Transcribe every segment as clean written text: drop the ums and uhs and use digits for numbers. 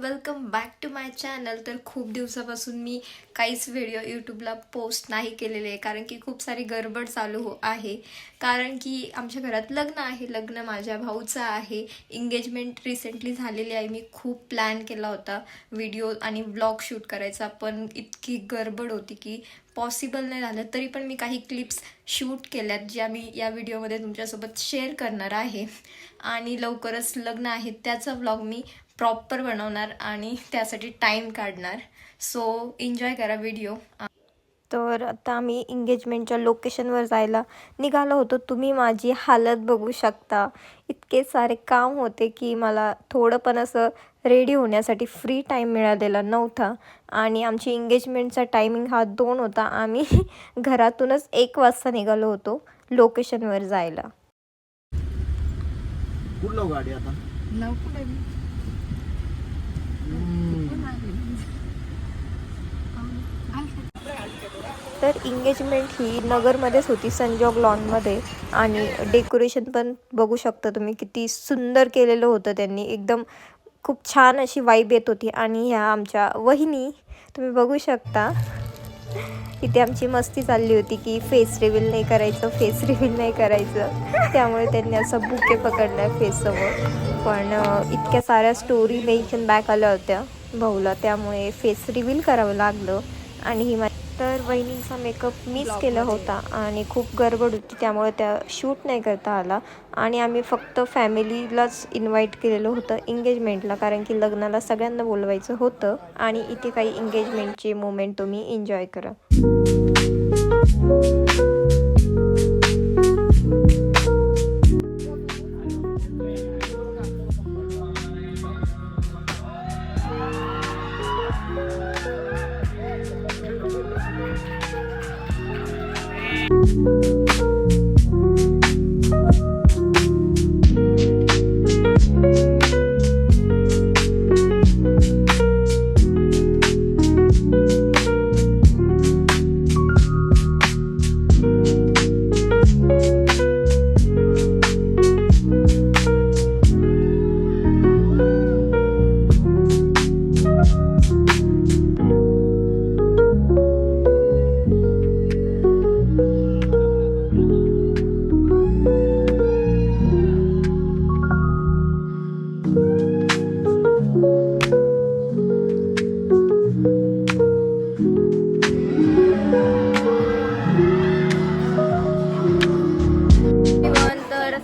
Welcome back to my channel. तर खूप दिवसापासून मी काहीच व्हिडिओ यूट्यूबला पोस्ट नाही केलेले आहे, कारण की खूप सारी गडबड चालू आहे. कारण की आमच्या घरात लग्न आहे, लग्न माझ्या भाऊचं आहे, एंगेजमेंट रिसेंटली झालेली आहे. मी खूप प्लॅन केला होता व्हिडिओ आणि व्लॉग शूट करायचा, पण इतकी गडबड होती की पॉसिबल नाही झालं. तरी पण मी काही क्लिप्स शूट केल्यात ज्या मी या व्हिडिओमध्ये तुमच्यासोबत शेअर करणार आहे. आणि लवकरच लग्न आहे त्याचा व्लॉग मी प्रॉपर बनवणार आणि त्यासाठी टाईम काढणार. सो एन्जॉय करा व्हिडिओ. तर आता आम्ही एंगेजमेंटच्या लोकेशनवर जायला निघालो होतो. तुम्ही माझी हालत बघू शकता. इतके सारे काम होते की मला थोडं पण असं रेडी होण्यासाठी फ्री टाईम मिळालेला नव्हता. आणि आमची एंगेजमेंटचा टायमिंग हा 2 होता. आम्ही घरातूनच 1 वाजता निघालो होतो लोकेशनवर जायला. कुठलं गाडी आता तर एंगेजमेंट ही नगरमध्येच होती, संजोग लॉनमध्ये. आणि डेकोरेशन पण बघू शकता तुम्ही, किती सुंदर केलेलं होतं त्यांनी. एकदम खूप छान अशी वाईब येत होती. आणि ह्या आमच्या वहिनी तुम्ही बघू शकता. इथे आमची मस्ती चालली होती की फेस रिव्हील नाही करायचं, फेस रिव्हील नाही करायचं. त्यामुळे त्यांनी असं बुके पकडला फेससमोर. पण इतक्या साऱ्या स्टोरी मेन्शन बॅक आल्या होत्या भाऊला, त्यामुळे फेस रिव्हील करावं लागलं. आणि ही तर वहिनींचा मेकअप मिस केला होता आणि खूप गडबड होती, त्यामुळे त्या शूट नाही करता आला. आणि आम्ही फक्त फॅमिलीलाच इन्व्हाइट केलेलं होतं एंगेजमेंटला, कारण की लग्नाला सगळ्यांना बोलवायचं होतं. आणि इथे काही एंगेजमेंटचे मोमेंट तुम्ही एन्जॉय करा.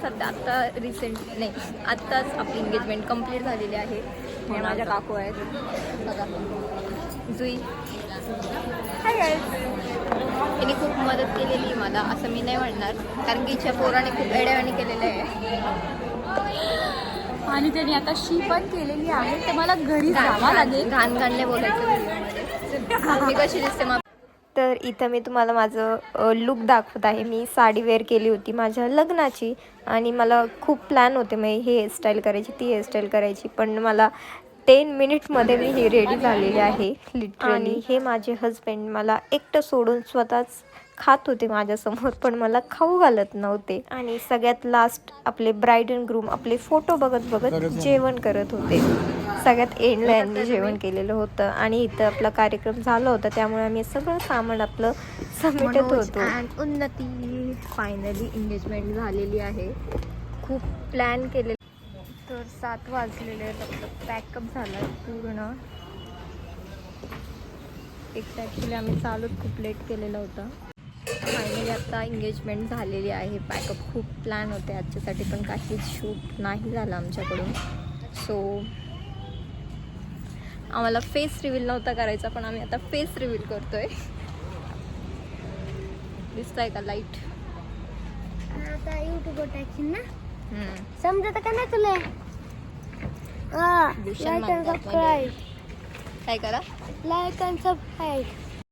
सध्या आत्ता नाही, आत्ताच आपली एंगेजमेंट कंप्लीट झालेली आहे. हे माझ्या काकू आहेत बघा, जुई. Hi guys. तिने खूप मदत केलेली मला, असं मी नाही म्हणणार, कारण की हिच्या पोराने खूप एड्यावानी केलेलं आहे. आणि त्यांनी आता शी पण केलेली आहे, तर मला घरी जावं लागेल. घाण घाणले बोलायचं व्हिडिओमध्ये. मी कशी दिसते मग. तर इथं मी तुम्हाला माझं लुक दाखवत आहे. मी साडी वेअर केली होती माझ्या लग्नाची. आणि मला खूप प्लॅन होते, मी हे हेअरस्टाईल करायची, ती हेअरस्टाईल करायची, पण मला 10 मिनिट्समध्ये मी हे रेडी झालेले आहे लिटरली. आणि हे माझे हजबंड मला एकटं सोडून स्वतःच खात होते माझ्यासमोर, पण मला खाऊ घालत नव्हते. आणि सगळ्यात लास्ट आपले ब्राईड अँड ग्रूम आपले फोटो बघत बघत जेवण करत होते. सगळ्यात एंडला यांनी जेवण केलेलं होतं. आणि इथं आपला कार्यक्रम झाला होता, त्यामुळे आम्ही सगळं सामान आपलं समेटत होतो. अँड उन्नती फायनली एंगेजमेंट झालेली आहे. खूप प्लॅन केले. तर 7 वाजलेले आहेत, आपलं पॅकअप झालं आहे पूर्ण. एक तर ॲक्च्युली आम्ही चालूच खूप लेट केलेला होता. फायनली आता एंगेजमेंट झालेली आहे. पॅकअप खूप प्लॅन होते आजच्यासाठी, पण काहीच शूट नाही झालं आमच्याकडून. सो आम्हाला फेस रिव्हील नव्हता करायचा, पण आम्ही आता फेस रिव्हील करतोय. दिसतंय का लाईट? आता यूट्यूबवर टाकशील ना, समजत का नाही तुला? भूषण म्हणतात. काय करा? Like and subscribe.